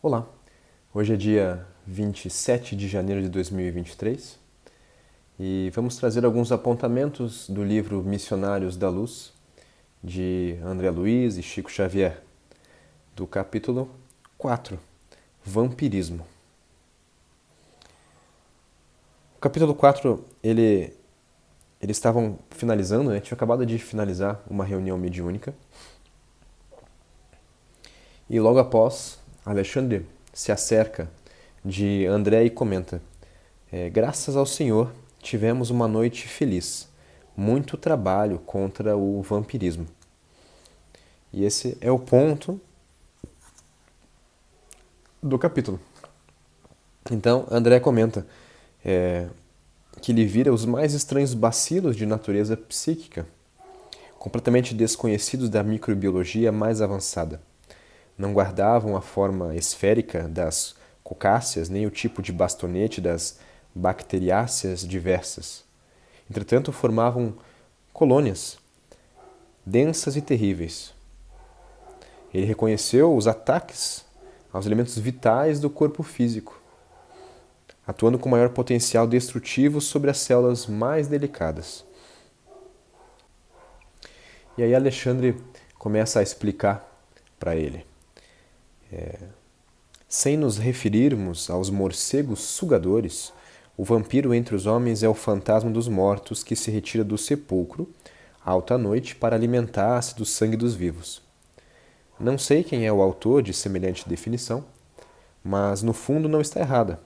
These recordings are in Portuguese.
Olá, hoje é dia 27 de janeiro de 2023 e vamos trazer alguns apontamentos do livro Missionários da Luz, de André Luiz e Chico Xavier, do capítulo 4, Vampirismo. O capítulo 4, eles estavam finalizando, tinha acabado de finalizar uma reunião mediúnica e logo após, Alexandre se acerca de André e comenta: graças ao Senhor, tivemos uma noite feliz. Muito trabalho contra o vampirismo. E esse é o ponto do capítulo. Então, André comenta que lhe vira os mais estranhos bacilos de natureza psíquica, completamente desconhecidos da microbiologia mais avançada. Não guardavam a forma esférica das cocáceas, nem o tipo de bastonete das bacteriáceas diversas. Entretanto, formavam colônias densas e terríveis. Ele reconheceu os ataques aos elementos vitais do corpo físico, atuando com maior potencial destrutivo sobre as células mais delicadas. E aí Alexandre começa a explicar para ele. Sem nos referirmos aos morcegos sugadores, o vampiro entre os homens é o fantasma dos mortos que se retira do sepulcro, alta noite, para alimentar-se do sangue dos vivos. Não sei quem é o autor de semelhante definição, mas no fundo não está errada.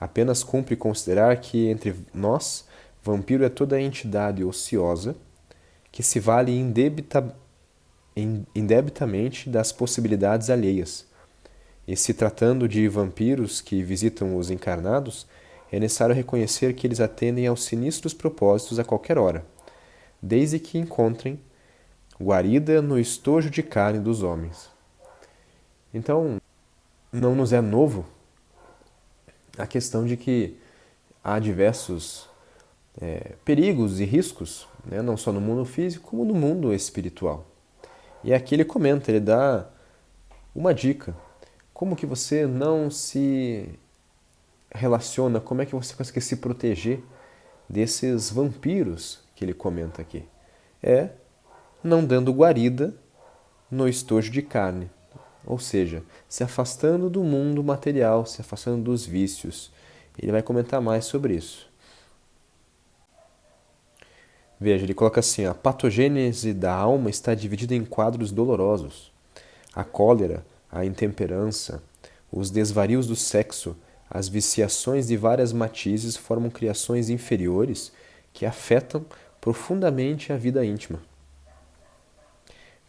Apenas cumpre considerar que entre nós, vampiro é toda entidade ociosa que se vale indebitamente das possibilidades alheias. E se tratando de vampiros que visitam os encarnados, é necessário reconhecer que eles atendem aos sinistros propósitos a qualquer hora, desde que encontrem guarida no estojo de carne dos homens. Então, não nos é novo a questão de que há diversos perigos e riscos, não só no mundo físico, como no mundo espiritual. E aqui ele comenta, ele dá uma dica. Como que você não se relaciona, como é que você consegue se proteger desses vampiros que ele comenta aqui? É não dando guarida no estojo de carne. Ou seja, se afastando do mundo material, se afastando dos vícios. Ele vai comentar mais sobre isso. Veja, ele coloca assim: a patogênese da alma está dividida em quadros dolorosos. A cólera, a intemperança, os desvarios do sexo, as viciações de várias matizes formam criações inferiores que afetam profundamente a vida íntima.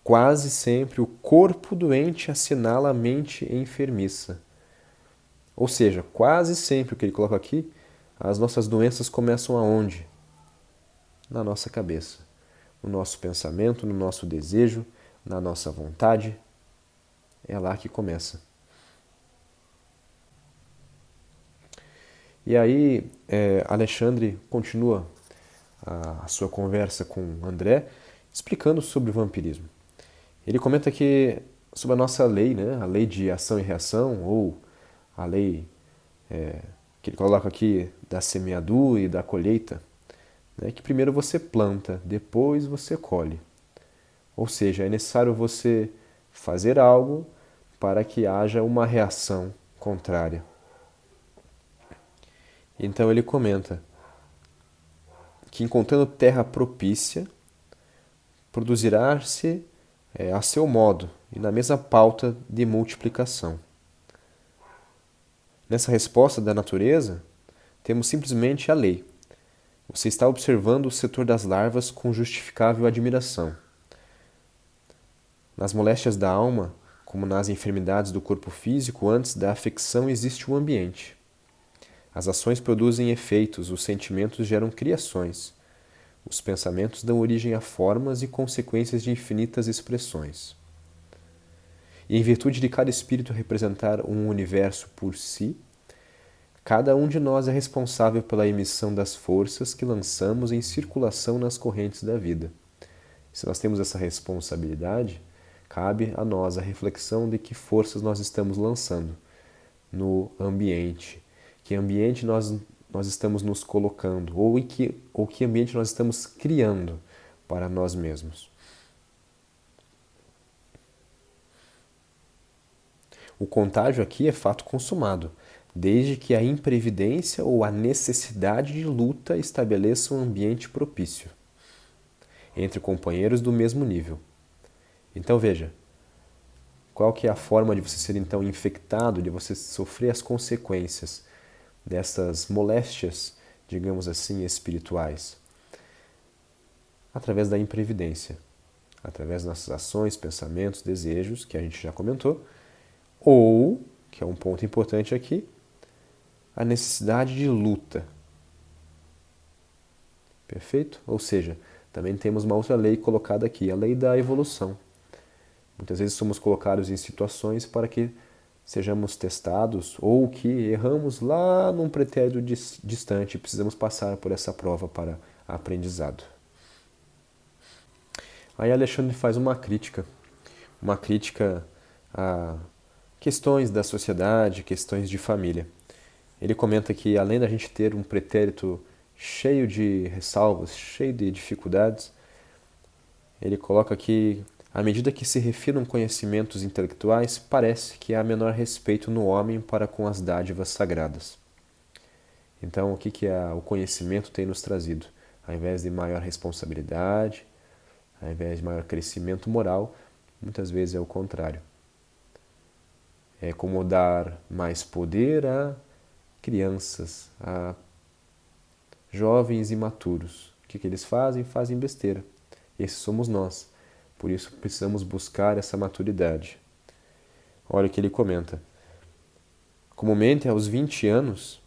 Quase sempre o corpo doente assinala a mente enfermiça. Ou seja, quase sempre o que ele coloca aqui, as nossas doenças começam aonde? Na nossa cabeça, no nosso pensamento, no nosso desejo, na nossa vontade. É lá que começa. E aí, Alexandre continua a sua conversa com André, explicando sobre o vampirismo. Ele comenta que sobre a nossa lei, a lei de ação e reação, ou a lei que ele coloca aqui da semeadura e da colheita, que primeiro você planta, depois você colhe. Ou seja, é necessário você fazer algo para que haja uma reação contrária. Então ele comenta que encontrando terra propícia, produzirá-se a seu modo e na mesma pauta de multiplicação. Nessa resposta da natureza, temos simplesmente a lei. Você está observando o setor das larvas com justificável admiração. Nas moléstias da alma, como nas enfermidades do corpo físico, antes da afecção existe o ambiente. As ações produzem efeitos, os sentimentos geram criações. Os pensamentos dão origem a formas e consequências de infinitas expressões. E em virtude de cada espírito representar um universo por si, cada um de nós é responsável pela emissão das forças que lançamos em circulação nas correntes da vida. Se nós temos essa responsabilidade, cabe a nós a reflexão de que forças nós estamos lançando. no ambiente. Que ambiente nós estamos nos colocando, ou que ambiente nós estamos criando para nós mesmos. O contágio aqui é fato consumado, desde que a imprevidência ou a necessidade de luta estabeleça um ambiente propício entre companheiros do mesmo nível. Então veja, qual que é a forma de você ser então infectado, de você sofrer as consequências dessas moléstias, digamos assim, espirituais? Através da imprevidência, através das nossas ações, pensamentos, desejos, que a gente já comentou, ou, que é um ponto importante aqui, a necessidade de luta. Perfeito? Ou seja, também temos uma outra lei colocada aqui, a lei da evolução. Muitas vezes somos colocados em situações para que sejamos testados ou que erramos lá num pretérito distante e precisamos passar por essa prova para aprendizado. Aí Alexandre faz uma crítica a questões da sociedade, questões de família. Ele comenta que além da gente ter um pretérito cheio de ressalvas, cheio de dificuldades, ele coloca que à medida que se refinam conhecimentos intelectuais, parece que há menor respeito no homem para com as dádivas sagradas. Então, o que o conhecimento tem nos trazido? Ao invés de maior responsabilidade, ao invés de maior crescimento moral, muitas vezes é o contrário. É como dar mais poder a crianças, a jovens imaturos. O que eles fazem? Fazem besteira. Esses somos nós. Por isso precisamos buscar essa maturidade. Olha o que ele comenta. Comumente, aos 20 anos,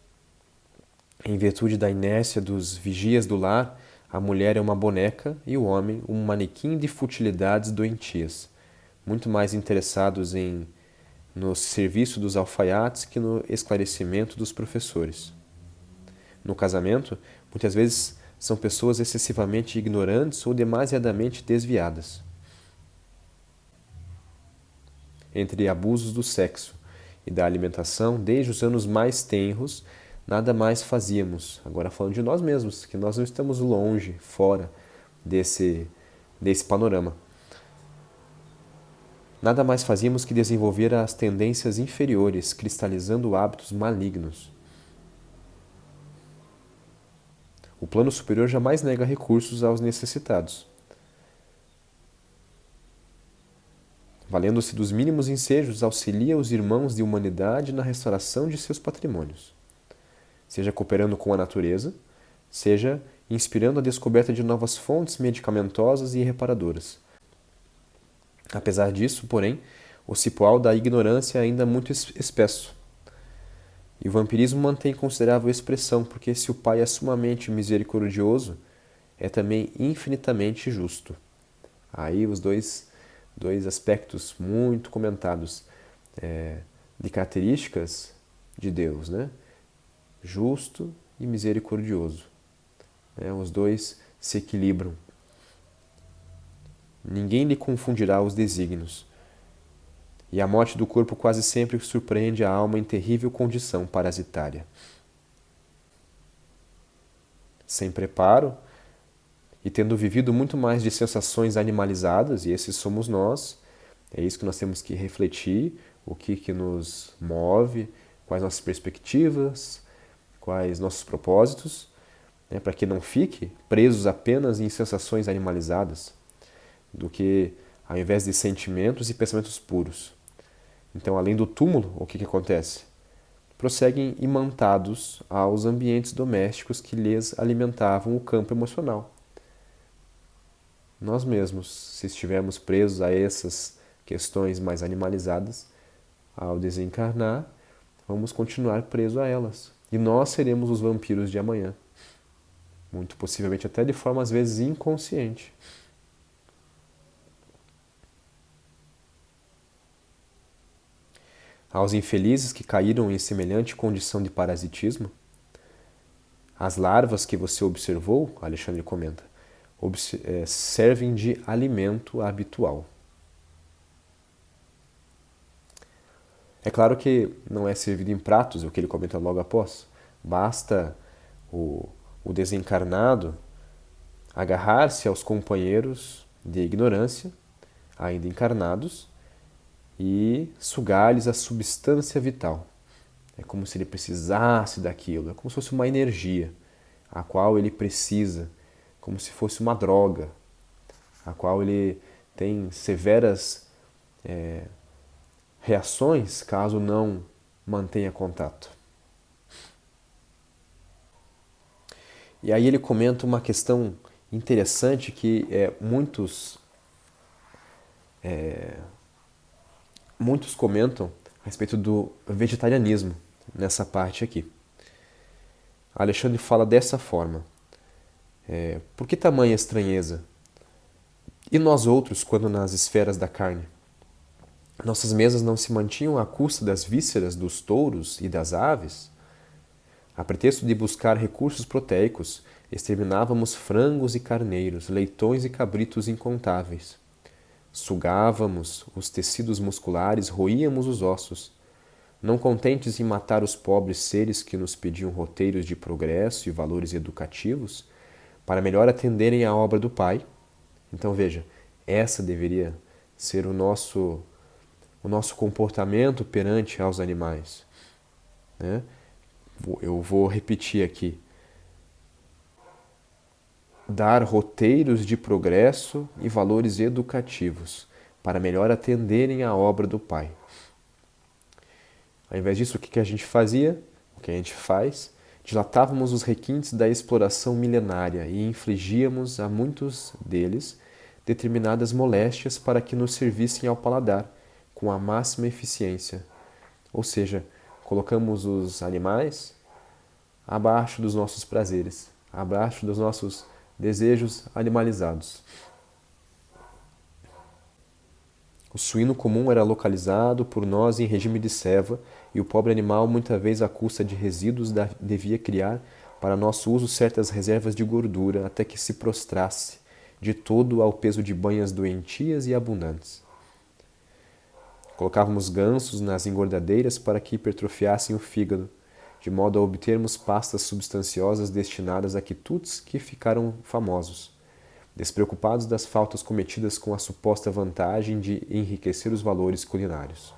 em virtude da inércia dos vigias do lar, a mulher é uma boneca e o homem um manequim de futilidades doentias, muito mais interessados no serviço dos alfaiates que no esclarecimento dos professores. No casamento, muitas vezes são pessoas excessivamente ignorantes ou demasiadamente desviadas. Entre abusos do sexo e da alimentação, desde os anos mais tenros, nada mais fazíamos. Agora falando de nós mesmos, que nós não estamos longe, fora desse panorama. Nada mais fazíamos que desenvolver as tendências inferiores, cristalizando hábitos malignos. O plano superior jamais nega recursos aos necessitados. Valendo-se dos mínimos ensejos, auxilia os irmãos de humanidade na restauração de seus patrimônios, seja cooperando com a natureza, seja inspirando a descoberta de novas fontes medicamentosas e reparadoras. Apesar disso, porém, o cipoal da ignorância é ainda muito espesso. E o vampirismo mantém considerável expressão, porque se o Pai é sumamente misericordioso, é também infinitamente justo. Aí os dois aspectos muito comentados de características de Deus, né? Justo e misericordioso. Os dois se equilibram. Ninguém lhe confundirá os desígnios. E a morte do corpo quase sempre surpreende a alma em terrível condição parasitária. Sem preparo, e tendo vivido muito mais de sensações animalizadas, e esses somos nós, é isso que nós temos que refletir, o que nos move, quais nossas perspectivas, quais nossos propósitos, para que não fique presos apenas em sensações animalizadas, do que ao invés de sentimentos e pensamentos puros. Então, além do túmulo, o que acontece? Prosseguem imantados aos ambientes domésticos que lhes alimentavam o campo emocional. Nós mesmos, se estivermos presos a essas questões mais animalizadas, ao desencarnar, vamos continuar presos a elas. E nós seremos os vampiros de amanhã. Muito possivelmente até de forma às vezes inconsciente. Aos infelizes que caíram em semelhante condição de parasitismo, as larvas que você observou, Alexandre comenta, servem de alimento habitual. É claro que não é servido em pratos, é o que ele comenta logo após. Basta o, o desencarnado agarrar-se aos companheiros de ignorância, ainda encarnados, e sugar-lhes a substância vital. É como se ele precisasse daquilo, é como se fosse uma energia a qual ele precisa, como se fosse uma droga, a qual ele tem severas reações caso não mantenha contato. E aí ele comenta uma questão interessante que muitos comentam a respeito do vegetarianismo nessa parte aqui. Alexandre fala dessa forma: por que tamanha estranheza? E nós outros, quando nas esferas da carne? Nossas mesas não se mantinham à custa das vísceras dos touros e das aves? A pretexto de buscar recursos proteicos, exterminávamos frangos e carneiros, leitões e cabritos incontáveis. Sugávamos os tecidos musculares, roíamos os ossos. Não contentes em matar os pobres seres que nos pediam roteiros de progresso e valores educativos, para melhor atenderem à obra do Pai. Então veja, essa deveria ser o nosso comportamento perante aos animais, né? Eu vou repetir aqui: dar roteiros de progresso e valores educativos para melhor atenderem à obra do Pai. Ao invés disso, o que a gente fazia? O que a gente faz? Dilatávamos os requintes da exploração milenária e infligíamos a muitos deles determinadas moléstias para que nos servissem ao paladar com a máxima eficiência. Ou seja, colocamos os animais abaixo dos nossos prazeres, abaixo dos nossos desejos animalizados. O suíno comum era localizado por nós em regime de ceva e o pobre animal, muita vez à custa de resíduos, devia criar para nosso uso certas reservas de gordura até que se prostrasse de todo ao peso de banhas doentias e abundantes. Colocávamos gansos nas engordadeiras para que hipertrofiassem o fígado, de modo a obtermos pastas substanciosas destinadas a quitutes que ficaram famosos, despreocupados das faltas cometidas com a suposta vantagem de enriquecer os valores culinários.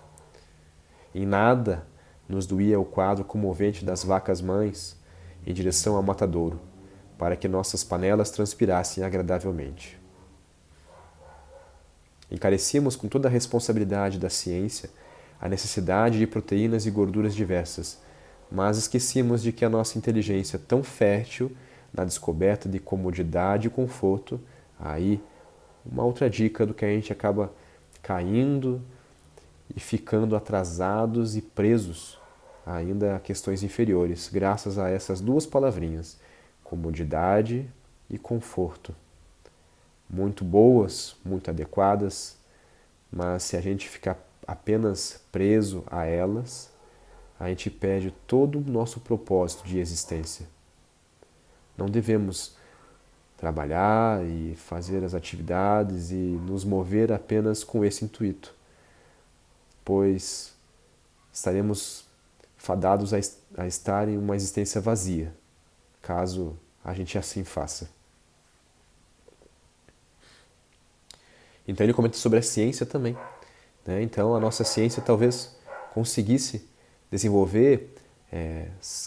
Em nada nos doía o quadro comovente das vacas-mães em direção ao matadouro, para que nossas panelas transpirassem agradavelmente. Encarecíamos com toda a responsabilidade da ciência a necessidade de proteínas e gorduras diversas, mas esquecíamos de que a nossa inteligência, tão fértil na descoberta de comodidade e conforto, aí uma outra dica do que a gente acaba caindo e ficando atrasados e presos ainda a questões inferiores, graças a essas duas palavrinhas, comodidade e conforto. Muito boas, muito adequadas, mas se a gente ficar apenas preso a elas, a gente perde todo o nosso propósito de existência. Não devemos trabalhar e fazer as atividades e nos mover apenas com esse intuito, pois estaremos fadados a estar em uma existência vazia, caso a gente assim faça. Então ele comenta sobre a ciência também, né? Então a nossa ciência talvez conseguisse desenvolver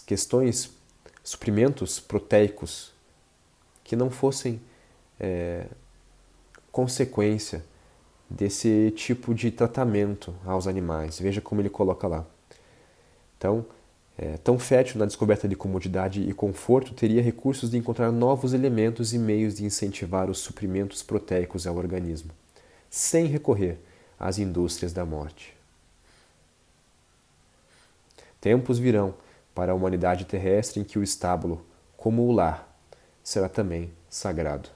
questões, suprimentos proteicos que não fossem consequência desse tipo de tratamento aos animais. Veja como ele coloca lá. Então, tão fértil na descoberta de comodidade e conforto, teria recursos de encontrar novos elementos e meios de incentivar os suprimentos proteicos ao organismo, sem recorrer às indústrias da morte. Tempos virão para a humanidade terrestre em que o estábulo, como o lar, será também sagrado.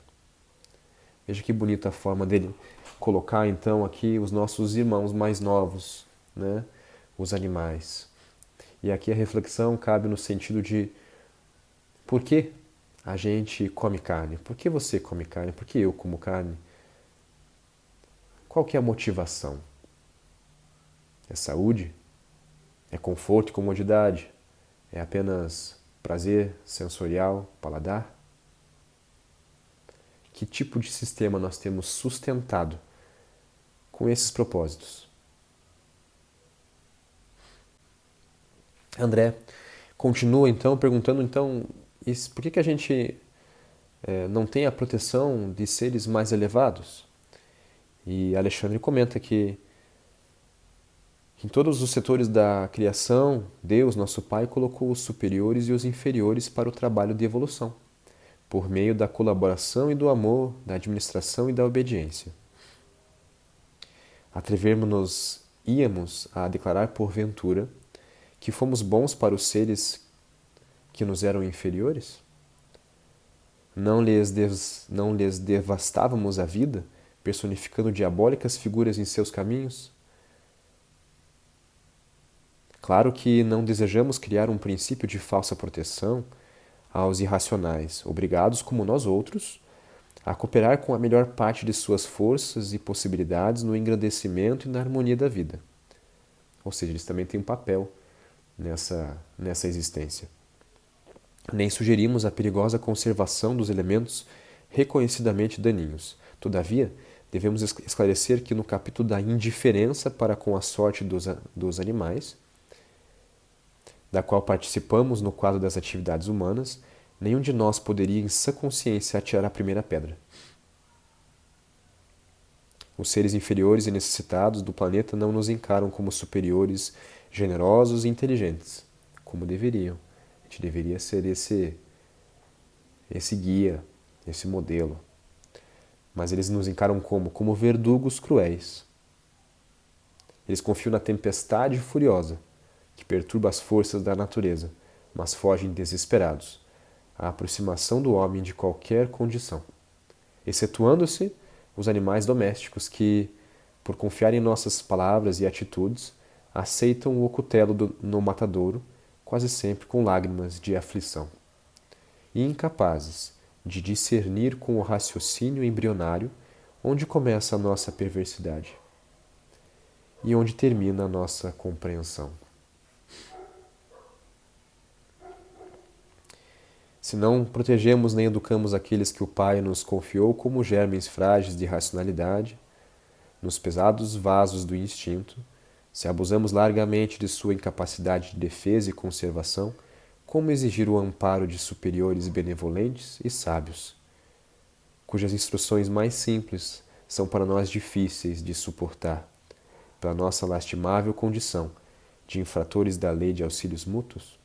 Veja que bonita a forma dele colocar então aqui os nossos irmãos mais novos, né? Os animais. E aqui a reflexão cabe no sentido de por que a gente come carne? Por que você come carne? Por que eu como carne? Qual que é a motivação? É saúde? É conforto e comodidade? É apenas prazer sensorial, paladar? Que tipo de sistema nós temos sustentado com esses propósitos? André continua então perguntando por que a gente não tem a proteção de seres mais elevados? E Alexandre comenta que em todos os setores da criação, Deus, nosso Pai, colocou os superiores e os inferiores para o trabalho de evolução, por meio da colaboração e do amor, da administração e da obediência. Íamos a declarar porventura que fomos bons para os seres que nos eram inferiores? Não lhes devastávamos a vida, personificando diabólicas figuras em seus caminhos? Claro que não desejamos criar um princípio de falsa proteção aos irracionais, obrigados, como nós outros, a cooperar com a melhor parte de suas forças e possibilidades no engrandecimento e na harmonia da vida. Ou seja, eles também têm um papel nessa existência. Nem sugerimos a perigosa conservação dos elementos reconhecidamente daninhos. Todavia, devemos esclarecer que no capítulo da indiferença para com a sorte dos animais, da qual participamos no quadro das atividades humanas, nenhum de nós poderia em sã consciência atirar a primeira pedra. Os seres inferiores e necessitados do planeta não nos encaram como superiores, generosos e inteligentes, como deveriam. A gente deveria ser esse guia, esse modelo. Mas eles nos encaram como? Como verdugos cruéis. Eles confiam na tempestade furiosa, que perturba as forças da natureza, mas fogem desesperados à aproximação do homem de qualquer condição, excetuando-se os animais domésticos que, por confiar em nossas palavras e atitudes, aceitam o ocutelo no matadouro, quase sempre com lágrimas de aflição, e incapazes de discernir com o raciocínio embrionário onde começa a nossa perversidade e onde termina a nossa compreensão. Se não protegemos nem educamos aqueles que o Pai nos confiou como germes frágeis de racionalidade, nos pesados vasos do instinto, se abusamos largamente de sua incapacidade de defesa e conservação, como exigir o amparo de superiores benevolentes e sábios, cujas instruções mais simples são para nós difíceis de suportar, pela nossa lastimável condição de infratores da lei de auxílios mútuos?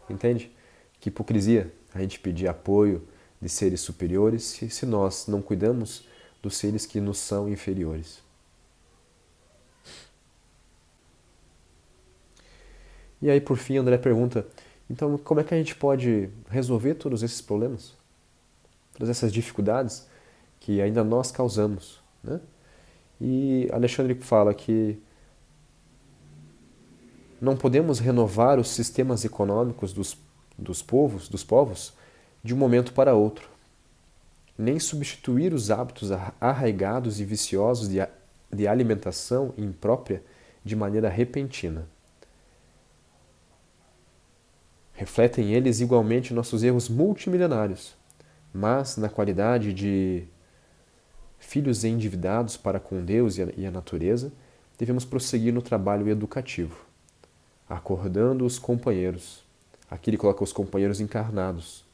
Entende? Que hipocrisia a gente pedir apoio de seres superiores se nós não cuidamos dos seres que nos são inferiores. E aí, por fim, André pergunta, então como é que a gente pode resolver todos esses problemas? Todas essas dificuldades que ainda nós causamos, né? E Alexandre fala que não podemos renovar os sistemas econômicos dos povos de um momento para outro, nem substituir os hábitos arraigados e viciosos de alimentação imprópria de maneira repentina. Refletem eles igualmente nossos erros multimilenários, mas na qualidade de filhos endividados para com Deus e a natureza, devemos prosseguir no trabalho educativo, acordando os companheiros. Aqui ele coloca os companheiros encarnados,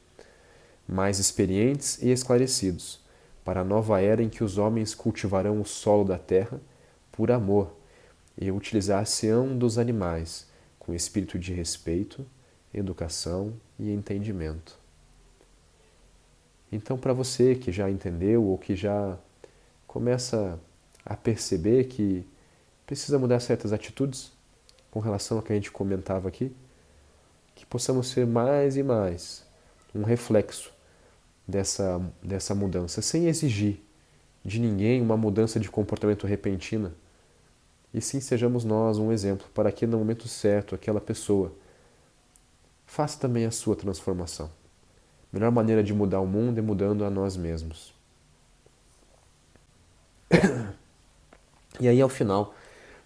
mais experientes e esclarecidos, para a nova era em que os homens cultivarão o solo da terra por amor e utilizar-se-ão dos animais com espírito de respeito, educação e entendimento. Então, para você que já entendeu ou que já começa a perceber que precisa mudar certas atitudes com relação ao que a gente comentava aqui, que possamos ser mais e mais um reflexo dessa mudança, sem exigir de ninguém uma mudança de comportamento repentina, e sim sejamos nós um exemplo para que no momento certo aquela pessoa faça também a sua transformação. A melhor maneira de mudar o mundo é mudando a nós mesmos. E aí, ao final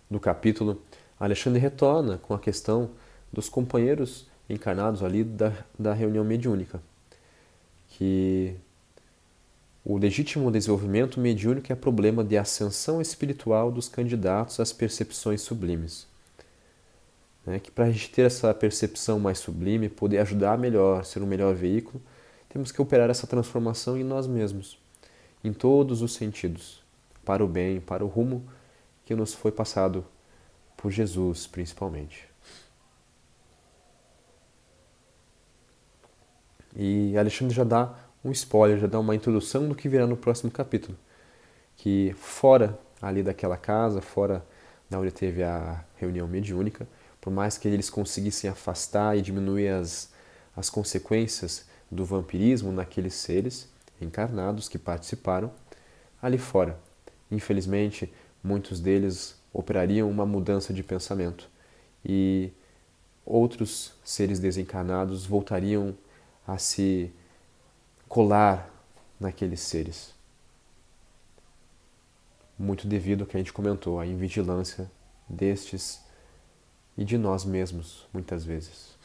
do capítulo, Alexandre retorna com a questão dos companheiros encarnados ali da reunião mediúnica, que o legítimo desenvolvimento mediúnico é problema de ascensão espiritual dos candidatos às percepções sublimes. Que para a gente ter essa percepção mais sublime, poder ajudar melhor, ser um melhor veículo, temos que operar essa transformação em nós mesmos, em todos os sentidos, para o bem, para o rumo que nos foi passado por Jesus, principalmente. E Alexandre já dá um spoiler, já dá uma introdução do que virá no próximo capítulo, que fora ali daquela casa, fora da onde teve a reunião mediúnica, por mais que eles conseguissem afastar e diminuir as consequências do vampirismo naqueles seres encarnados que participaram, ali fora, infelizmente, muitos deles operariam uma mudança de pensamento e outros seres desencarnados voltariam a se colar naqueles seres. Muito devido ao que a gente comentou, à invigilância destes e de nós mesmos, muitas vezes.